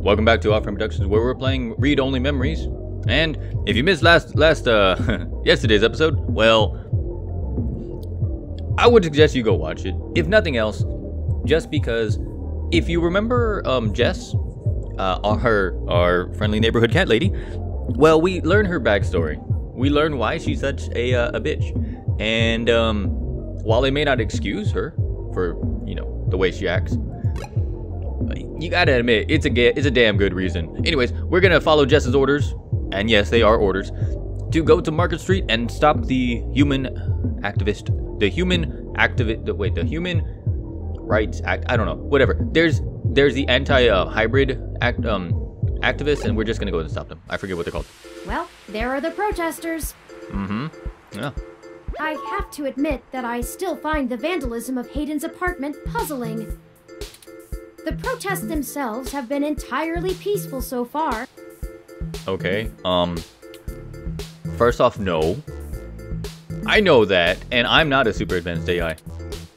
Welcome back to Offering Productions, where we're playing Read-Only Memories. And if you missed yesterday's episode, well, I would suggest you go watch it. If nothing else, just because if you remember Jess, our friendly neighborhood cat lady, well, we learn her backstory. We learn why she's such a bitch. And while they may not excuse her for, the way she acts, you gotta admit, it's a damn good reason. Anyways, we're gonna follow Jess's orders, and yes, they are orders, to go to Market Street and stop the human rights act. I don't know, whatever. There's the anti-hybrid activists, and we're just gonna go and stop them. I forget what they're called. Well, there are the protesters. Yeah. I have to admit that I still find the vandalism of Hayden's apartment puzzling. The protests themselves have been entirely peaceful so far. Okay, first off, no. I know that, and I'm not a super advanced AI.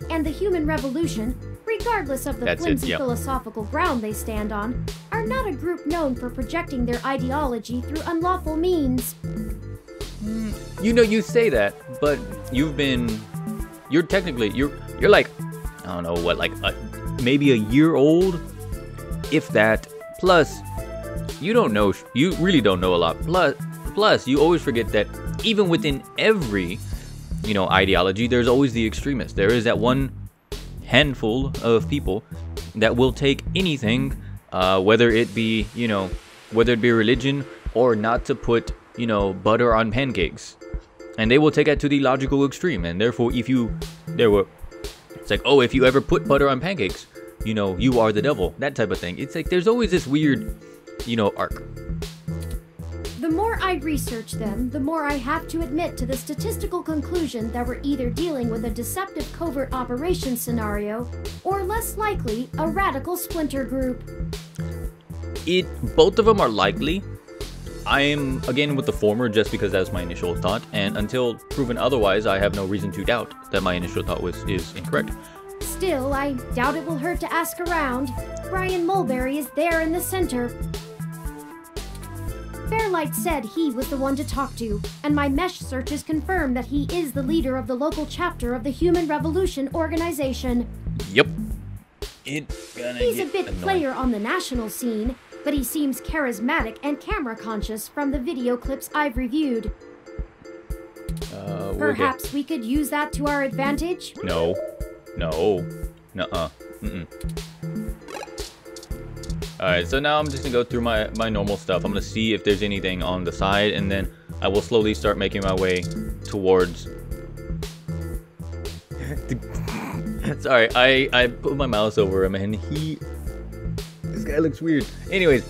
And the human revolution, regardless of the flimsy philosophical ground they stand on, are not a group known for projecting their ideology through unlawful means. You say that, but you're like, I don't know what, like maybe a year old, if that. Plus, you really don't know a lot. Plus, you always forget that even within every, ideology, there's always the extremist. There is that one handful of people that will take anything, whether it be religion or not to put, butter on pancakes. And they will take it to the logical extreme. And therefore, it's like, oh, if you ever put butter on pancakes, you are the devil. That type of thing. It's like, there's always this weird, arc. The more I research them, the more I have to admit to the statistical conclusion that we're either dealing with a deceptive covert operations scenario, or less likely, a radical splinter group. Both of them are likely. I am, again, with the former just because that's my initial thought, and until proven otherwise, I have no reason to doubt that my initial thought is incorrect. Still, I doubt it will hurt to ask around. Brian Mulberry is there in the center. Fairlight said he was the one to talk to, and my mesh searches confirm that he is the leader of the local chapter of the Human Revolution organization. Yep. He's a bit player on the national scene, but he seems charismatic and camera conscious from the video clips I've reviewed. Perhaps we could use that to our advantage? No. Nuh-uh. Alright, so now I'm just gonna go through my normal stuff. I'm gonna see if there's anything on the side, and then I will slowly start making my way towards... Sorry, I put my mouse over him, and this guy looks weird. Anyways,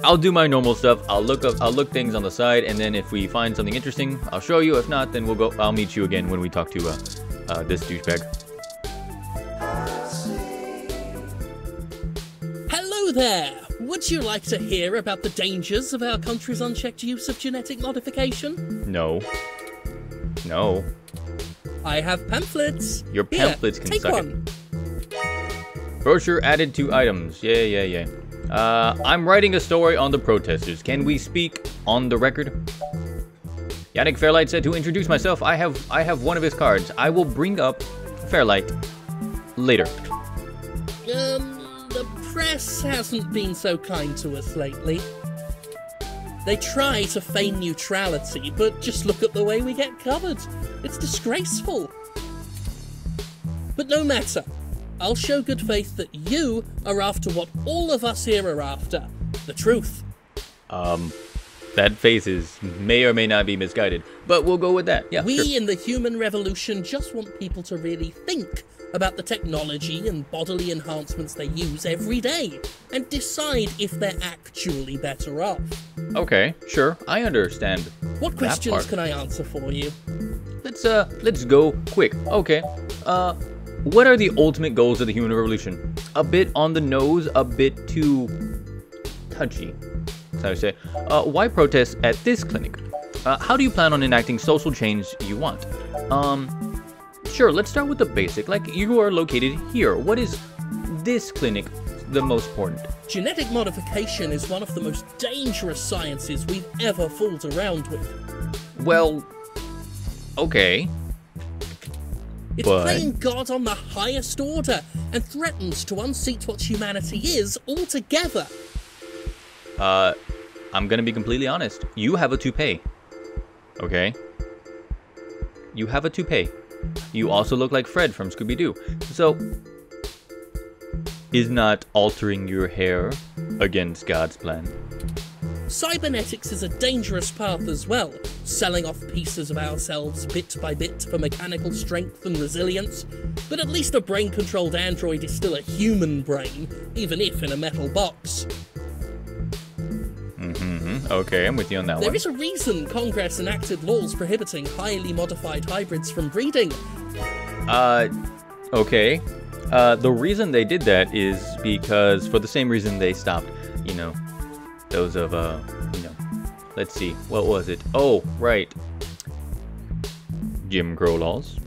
I'll do my normal stuff. I'll look things on the side, and then if we find something interesting, I'll show you. If not, then I'll meet you again when we talk to this douchebag. Hello there! Would you like to hear about the dangers of our country's unchecked use of genetic modification? No. I have pamphlets. Your pamphlets can take suck one. It. Brochure added to items. Yeah. I'm writing a story on the protesters. Can we speak on the record? Yannick Fairlight said to introduce myself. I have one of his cards. I will bring up Fairlight later. The press hasn't been so kind to us lately. They try to feign neutrality, but just look at the way we get covered. It's disgraceful. But no matter. I'll show good faith that you are after what all of us here are after. The truth. That face may or may not be misguided, but we'll go with that. Yeah, We in the Human Revolution just want people to really think about the technology and bodily enhancements they use every day, and decide if they're actually better off. Okay, sure, I understand. What questions can I answer for you? Let's go quick. Okay, what are the ultimate goals of the Human Revolution? A bit on the nose, a bit too touchy. That's how I say. Why protest at this clinic? How do you plan on enacting social change you want? Sure, let's start with the basic. Like, you are located here. What is this clinic the most important. Genetic modification is one of the most dangerous sciences we've ever fooled around with. Well, okay. It's playing God on the highest order and threatens to unseat what humanity is altogether. I'm gonna be completely honest. You have a toupee. Okay? You have a toupee. You also look like Fred from Scooby-Doo. So, is not altering your hair against God's plan? Cybernetics is a dangerous path as well, selling off pieces of ourselves bit by bit for mechanical strength and resilience. But at least a brain-controlled android is still a human brain, even if in a metal box. Okay, I'm with you on that one. There is a reason Congress enacted laws prohibiting highly modified hybrids from breeding. Okay. The reason they did that is because, for the same reason they stopped, you know, those of, you know, let's see, what was it? Oh, right. Jim Crow laws.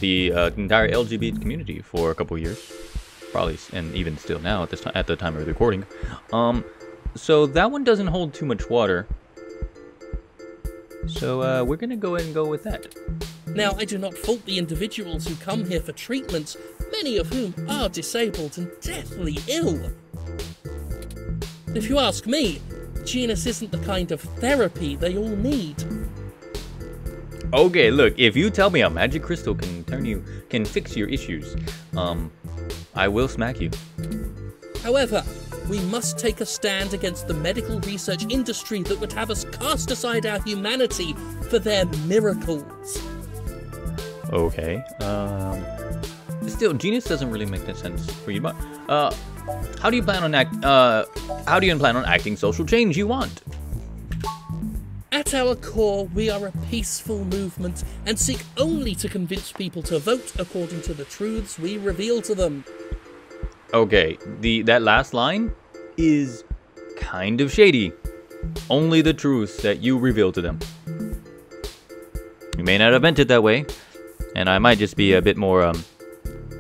The entire LGBT community for a couple years. Probably, and even still now at the time of the recording. So that one doesn't hold too much water. So we're gonna go ahead and go with that. Now, I do not fault the individuals who come here for treatment, many of whom are disabled and deathly ill. If you ask me, genus isn't the kind of therapy they all need. Okay, look, if you tell me a magic crystal can fix your issues, I will smack you. However, we must take a stand against the medical research industry that would have us cast aside our humanity for their miracles. Okay. Still, genus doesn't really make that sense for you, but how do you plan on acting social change you want? At our core, we are a peaceful movement and seek only to convince people to vote according to the truths we reveal to them. Okay, that last line is kind of shady. Only the truths that you reveal to them. You may not have meant it that way, and I might just be a bit more,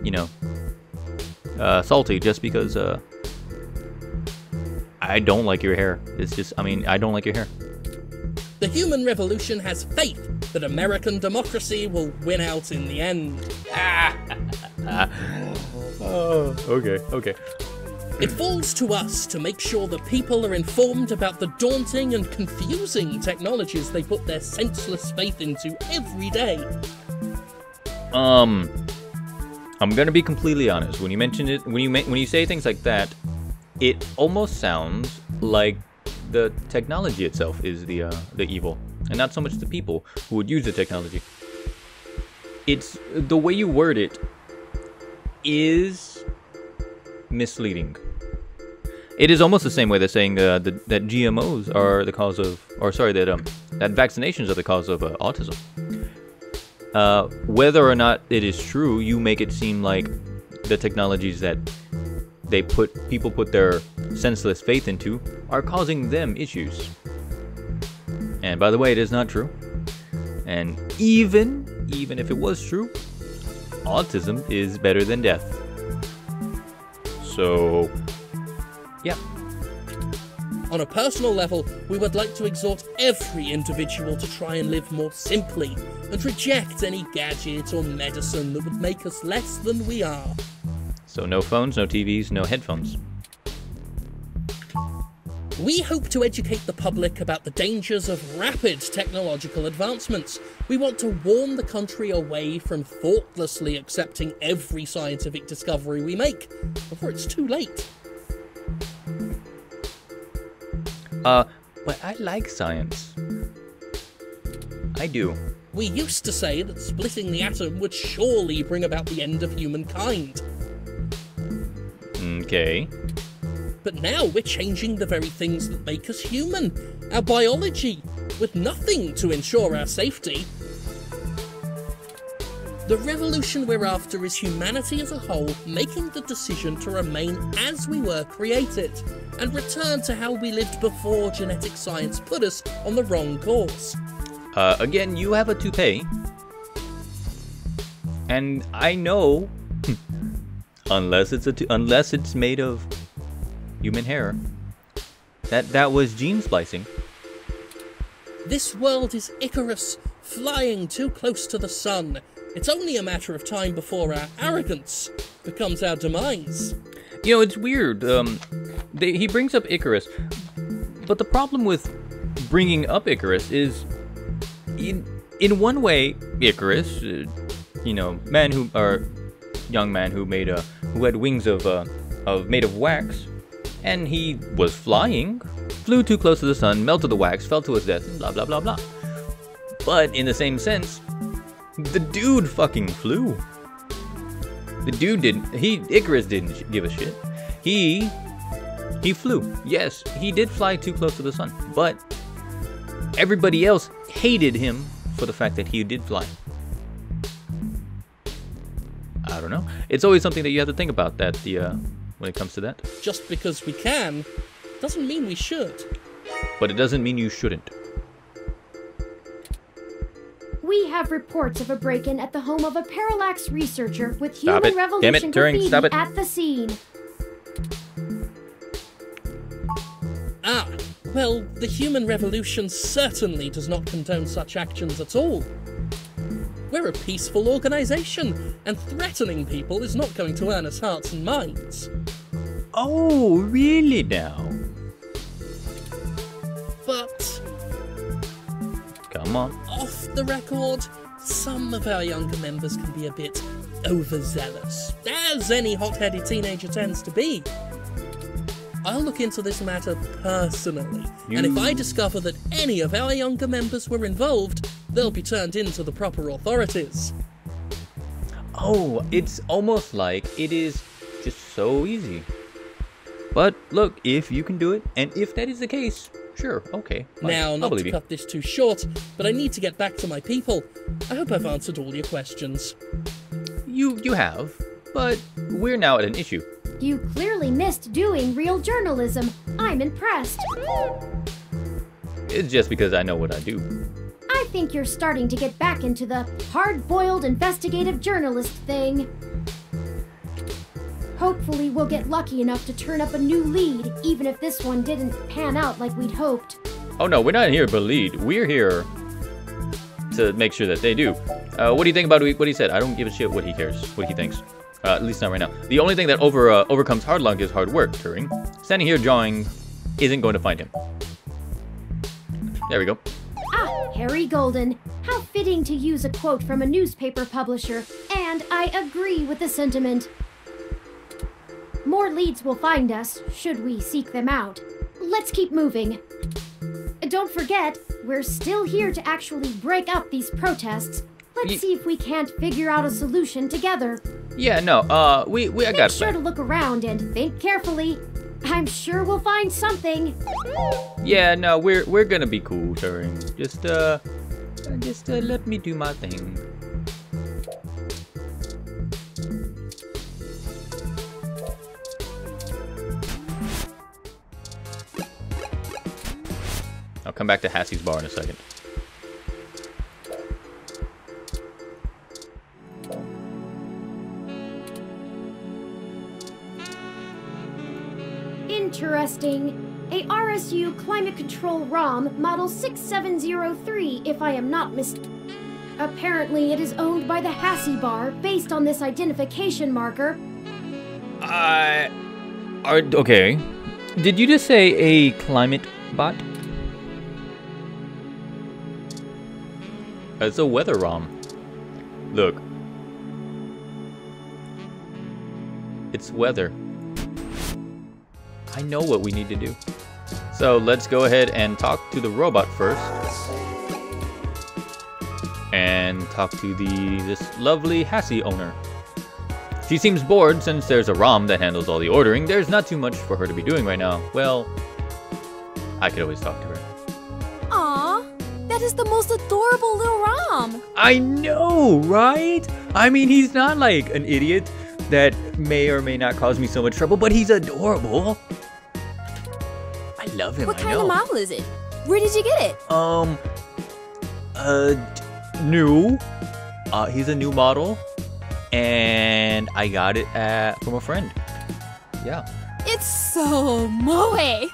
you know, salty just because I don't like your hair. It's just, I mean, I don't like your hair. The human revolution has faith that American democracy will win out in the end. Oh, okay. It falls to us to make sure that people are informed about the daunting and confusing technologies they put their senseless faith into every day. I'm gonna be completely honest. When you mention it, when you say things like that, it almost sounds like the technology itself is the evil, and not so much the people who would use the technology. It's the way you word it is misleading. It is almost the same way they're saying that GMOs are the cause of, or sorry, that vaccinations are the cause of autism. Whether or not it is true, you make it seem like the technologies that people put their senseless faith into are causing them issues. And by the way, it is not true. And even if it was true, autism is better than death. So, yeah. On a personal level, we would like to exhort every individual to try and live more simply and reject any gadget or medicine that would make us less than we are. So no phones, no TVs, no headphones. We hope to educate the public about the dangers of rapid technological advancements. We want to warn the country away from thoughtlessly accepting every scientific discovery we make before it's too late. But I like science. I do. We used to say that splitting the atom would surely bring about the end of humankind. Okay. But now we're changing the very things that make us human, our biology, with nothing to ensure our safety. The revolution we're after is humanity as a whole making the decision to remain as we were created, and return to how we lived before genetic science put us on the wrong course. Again, you have a toupee. And I know Unless it's made of human hair. That was gene splicing. This world is Icarus, flying too close to the sun. It's only a matter of time before our arrogance becomes our demise. You know, it's weird. He brings up Icarus, but the problem with bringing up Icarus is, in one way, Icarus, young man who had wings made of wax, and he was flying, flew too close to the sun, melted the wax, fell to his death, and blah blah blah blah. But in the same sense, the dude fucking flew. Icarus didn't give a shit. He flew. Yes, he did fly too close to the sun, but everybody else hated him for the fact that he did fly. I don't know. It's always something that you have to think about when it comes to that. Just because we can, doesn't mean we should. But it doesn't mean you shouldn't. We have reports of a break-in at the home of a parallax researcher with Stop human it. revolution Damn it, Turing, graffiti stop it. at the scene. Ah, well, the human revolution certainly does not condone such actions at all. We're a peaceful organization, and threatening people is not going to earn us hearts and minds. Oh, really now? But Come on. off the record, some of our younger members can be a bit overzealous, as any hot-headed teenager tends to be. I'll look into this matter personally, and if I discover that any of our younger members were involved, they'll be turned in to the proper authorities. Oh, it's almost like it is just so easy. But look, if you can do it, and if that is the case, sure, okay. Fine. Now, I'll not believe to you. cut this too short, but I need to get back to my people. I hope I've answered all your questions. You have, but we're now at an issue. You clearly missed doing real journalism. I'm impressed. It's just because I know what I do. I think you're starting to get back into the hard-boiled investigative journalist thing. Hopefully we'll get lucky enough to turn up a new lead, even if this one didn't pan out like we'd hoped. Oh no, we're not here to lead. We're here to make sure that they do. What do you think about what he said? I don't give a shit what he cares, what he thinks. At least not right now. The only thing that overcomes hard luck is hard work, Turing. Standing here drawing isn't going to find him. There we go. Ah, Harry Golden. How fitting to use a quote from a newspaper publisher, and I agree with the sentiment. More leads will find us, should we seek them out. Let's keep moving. Don't forget, we're still here to actually break up these protests. Let's see if we can't figure out a solution together. Yeah, no, I got Make it. sure to look around and think carefully. I'm sure we'll find something. Yeah, no, we're gonna be cool, Turing. Just let me do my thing. I'll come back to Hassie's bar in a second. Interesting. A RSU Climate Control ROM Model 6703, if I am not Apparently, it is owned by the Hassie Bar, based on this identification marker. Okay. Did you just say a climate bot? It's a weather ROM. Look. It's weather. I know what we need to do. So let's go ahead and talk to the robot first. And talk to this lovely Hassie owner. She seems bored since there's a ROM that handles all the ordering. There's not too much for her to be doing right now. Well, I could always talk to her. Aw, that is the most adorable little ROM. I know, right? I mean, he's not like an idiot that may or may not cause me so much trouble, but he's adorable. I love him, What I kind know. of model is it? Where did you get it? New. He's a new model. and I got it from a friend. Yeah. It's so moe.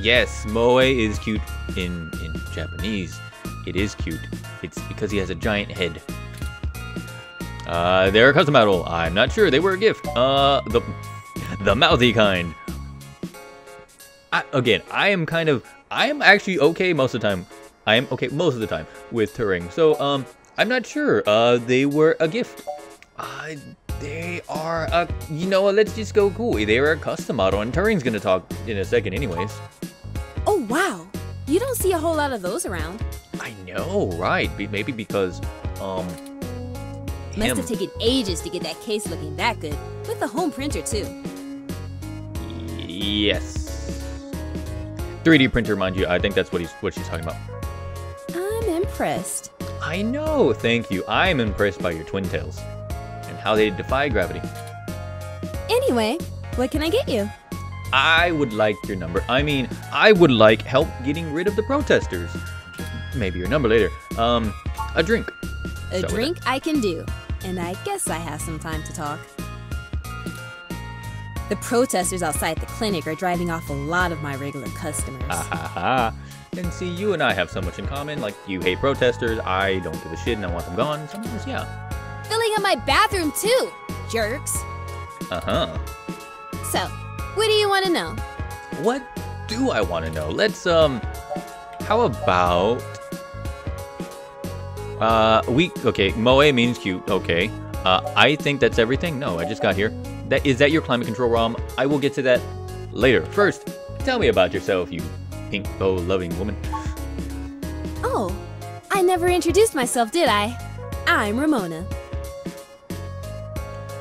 Yes, moe is cute in Japanese. It is cute. It's because he has a giant head. They're a custom model. I'm not sure. They were a gift. The mouthy kind. I am actually okay most of the time. I am okay most of the time with Turing. So, I'm not sure. They were a gift. They are you know what, let's just go cool. They were a custom model, and Turing's gonna talk in a second anyways. Oh, wow. You don't see a whole lot of those around. I know, right? Maybe because, Must have taken ages to get that case looking that good. With the home printer, too. Yes. 3D printer, mind you. I think that's what she's talking about. I'm impressed. I know, thank you. I'm impressed by your twin tails and how they defy gravity. Anyway, what can I get you? I would like your number. I mean, I would like help getting rid of the protesters. Maybe your number later. A drink. A drink I can do. And I guess I have some time to talk. The protesters outside the clinic are driving off a lot of my regular customers. And see, you and I have so much in common. Like, you hate protesters, I don't give a shit and I want them gone. Sometimes, yeah. Filling up my bathroom too, jerks. So, what do you want to know? What do I want to know? Let's, how about... okay, moe means cute, okay. I think that's everything. No, I just got here. Is that your climate control ROM? I will get to that later. First, tell me about yourself, you pink bow-loving woman. Oh, I never introduced myself, did I? I'm Ramona.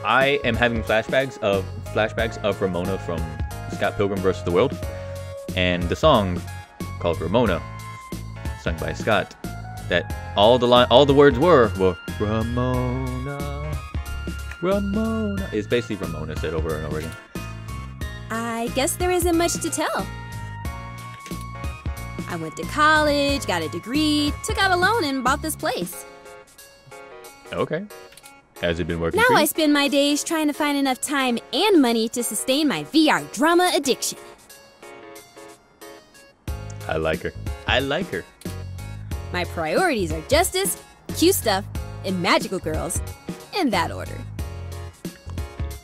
I am having flashbacks of Ramona from Scott Pilgrim vs. the World, and the song called Ramona, sung by Scott. That all the words were Ramona, Ramona. It's basically Ramona said over and over again. I guess there isn't much to tell. I went to college, got a degree, took out a loan, and bought this place. Okay. Has it been working now for you? I spend my days trying to find enough time and money to sustain my VR drama addiction. I like her. I like her. My priorities are justice, cute stuff, and magical girls. In that order.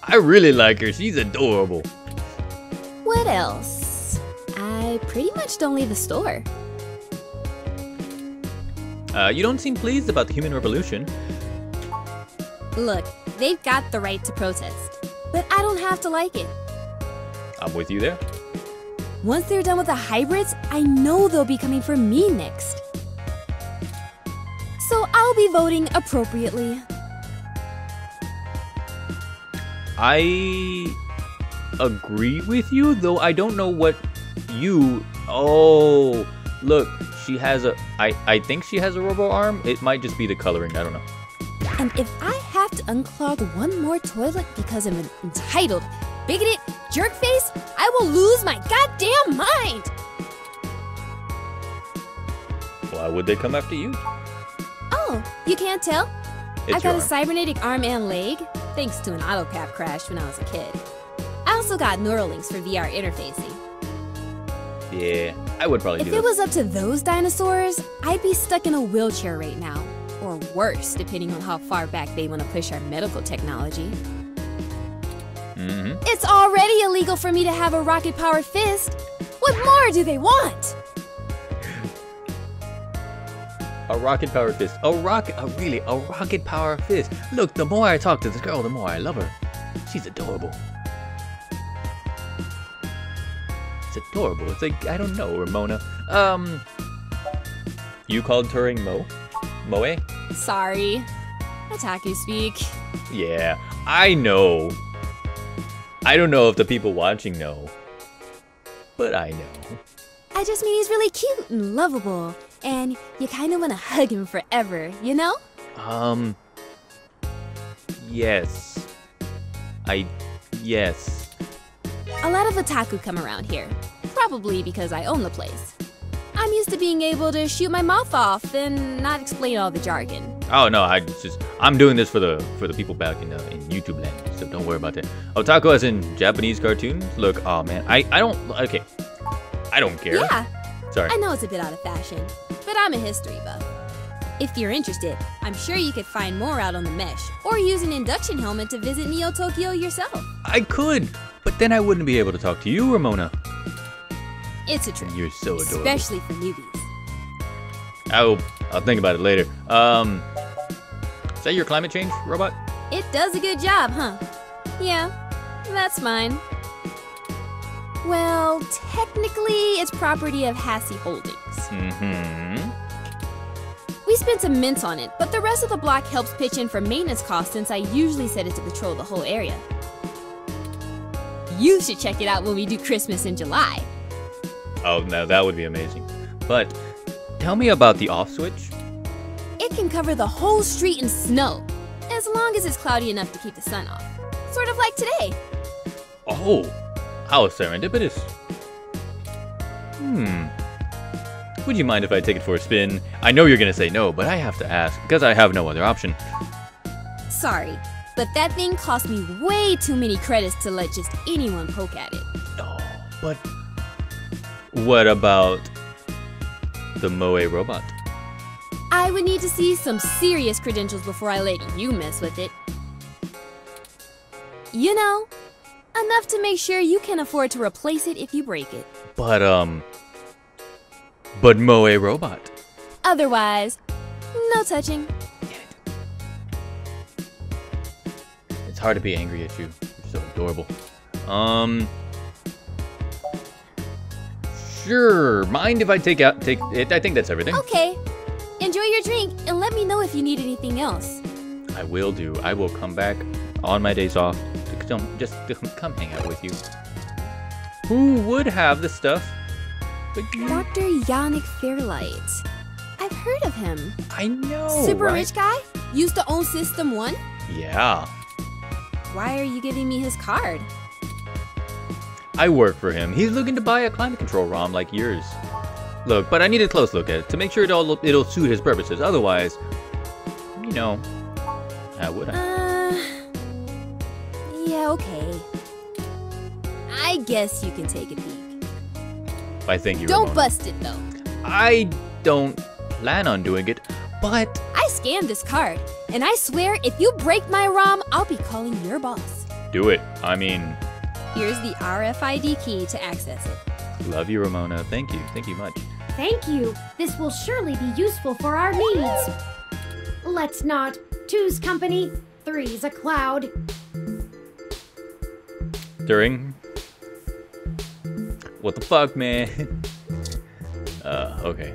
I really like her. She's adorable. What else? I pretty much don't leave the store. You don't seem pleased about the human revolution. Look, they've got the right to protest, but I don't have to like it. I'm with you there. Once they're done with the hybrids, I know they'll be coming for me next. So I'll be voting appropriately. I agree with you, though I don't know what you... Oh, look, she has a... I think she has a robo arm. It might just be the coloring, I don't know. And if I have to unclog one more toilet because I'm an entitled, bigoted jerkface, I will lose my goddamn mind! Why would they come after you? Oh, you can't tell? It's I got a your arm. cybernetic arm and leg, thanks to an AutoCAD crash when I was a kid. I also got Neuralinks for VR interfacing. Yeah, I would probably do If it was up to those dinosaurs, I'd be stuck in a wheelchair right now. Or worse, depending on how far back they want to push our medical technology. It's already illegal for me to have a rocket-powered fist. What more do they want? A rocket-powered fist. Really, a rocket-powered fist. Look, the more I talk to this girl, the more I love her. She's adorable. It's adorable. It's like, I don't know, Ramona. You called Turing Moe? Sorry. Otaku speak. Yeah, I know. I don't know if the people watching know. But I know. I just mean he's really cute and lovable. And you kind of want to hug him forever, you know? Yes. Yes. A lot of otaku come around here. Probably because I own the place. I'm used to being able to shoot my mouth off and not explain all the jargon. Oh no, I'm doing this for the people back in YouTube land, so don't worry about that. Otaku as in Japanese cartoons? Look, oh man, I don't care. Yeah, Sorry. I know it's a bit out of fashion, but I'm a history buff. If you're interested, I'm sure you could find more out on the mesh, or use an induction helmet to visit Neo Tokyo yourself. I could, but then I wouldn't be able to talk to you, Ramona. It's a trip. You're so adorable. Especially for newbies. I'll think about it later. Is that your climate change robot? It does a good job, huh? Yeah, that's mine. Well, technically, it's property of Hassie Holdings. Mm-hmm. We spent some mints on it, but the rest of the block helps pitch in for maintenance costs since I usually set it to patrol the whole area. You should check it out when we do Christmas in July. Oh, no, that would be amazing. But tell me about the off switch. It can cover the whole street in snow, as long as it's cloudy enough to keep the sun off. Sort of like today. Oh, how serendipitous. Would you mind if I take it for a spin? I know you're gonna say no, but I have to ask, because I have no other option. Sorry, but that thing cost me way too many credits to let just anyone poke at it. Oh, but what about the Moe robot? I would need to see some serious credentials before I let you mess with it. You know, enough to make sure you can afford to replace it if you break it. But Moe robot. Otherwise, no touching. It's hard to be angry at you. You're so adorable. Sure. Mind if I take it? I think that's everything. Okay. Enjoy your drink and let me know if you need anything else. I will do. I will come back on my days off to come hang out with you. Who would have the stuff? But you. Dr. Yannick Fairlight. I've heard of him. I know. Super right? rich guy? Used to own System 1? Yeah. Why are you giving me his card? I work for him. He's looking to buy a climate control ROM like yours. Look, but I need a close look at it to make sure it'll suit his purposes. Otherwise, you know, how would I? Yeah, okay. I guess you can take a peek. I think you Don't bust it, though. I don't plan on doing it, but I scanned this card, and I swear if you break my ROM, I'll be calling your boss. do it. I mean, Here's the RFID key to access it. love you, Ramona. Thank you. Thank you much. Thank you. This will surely be useful for our needs. Let's not. 2's company, 3's a cloud. During. What the fuck, man? Okay.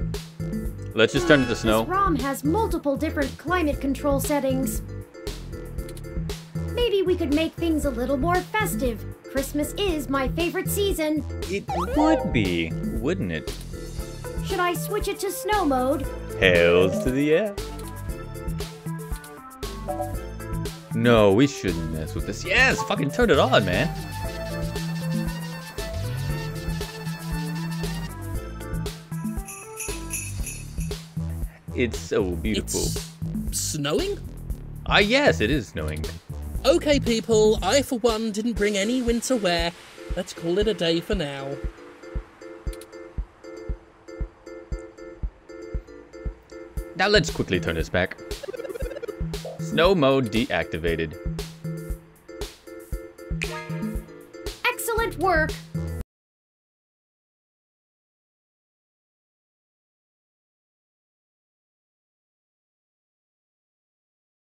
Let's just turn it to snow. This ROM has multiple different climate control settings. Maybe we could make things a little more festive. Christmas is my favorite season. It would be, wouldn't it? Should I switch it to snow mode? Hells to the yeah. No, we shouldn't mess with this. Yes, fucking turn it on, man. It's so beautiful. It's snowing? Ah, yes, it is snowing. Okay, people, I for one didn't bring any winter wear. Let's call it a day for now. Now let's quickly turn this back. Snow mode deactivated. Excellent work.